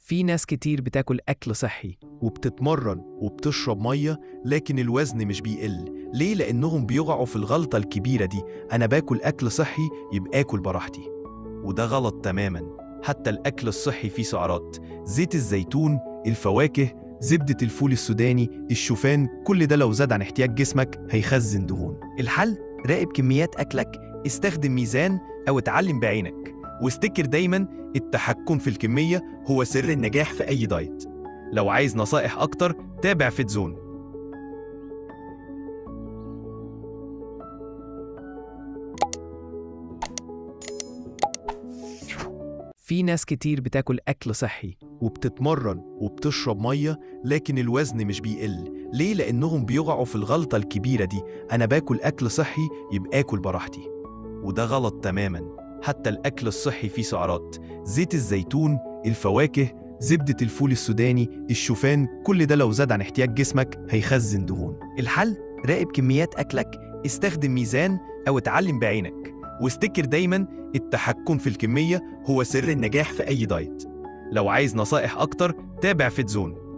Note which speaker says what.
Speaker 1: في ناس كتير بتاكل أكل صحي
Speaker 2: وبتتمرن وبتشرب مية، لكن الوزن مش بيقل. ليه؟ لأنهم بيقعوا في الغلطة الكبيرة دي: أنا باكل أكل صحي يبقى آكل براحتي. وده غلط تماماً. حتى الأكل الصحي فيه سعرات. زيت الزيتون، الفواكه، زبدة الفول السوداني، الشوفان، كل ده لو زاد عن احتياج جسمك هيخزن دهون. الحل: راقب كميات أكلك، استخدم ميزان أو اتعلم بعينك، وافتكر دايماً التحكم في الكمية هو سر النجاح في أي دايت. لو عايز نصائح أكتر تابع فيتزون.
Speaker 1: في ناس كتير بتاكل أكل صحي
Speaker 2: وبتتمرن وبتشرب مية، لكن الوزن مش بيقل. ليه؟ لأنهم بيقعوا في الغلطة الكبيرة دي: أنا باكل أكل صحي يبقى آكل براحتي. وده غلط تماماً. حتى الأكل الصحي فيه سعرات. زيت الزيتون، الفواكه، زبدة الفول السوداني، الشوفان، كل ده لو زاد عن احتياج جسمك هيخزن دهون. الحل: راقب كميات أكلك، استخدم ميزان أو اتعلم بعينك، وافتكر دايماً التحكم في الكمية هو سر النجاح في أي دايت. لو عايز نصائح أكتر تابع فيتزون.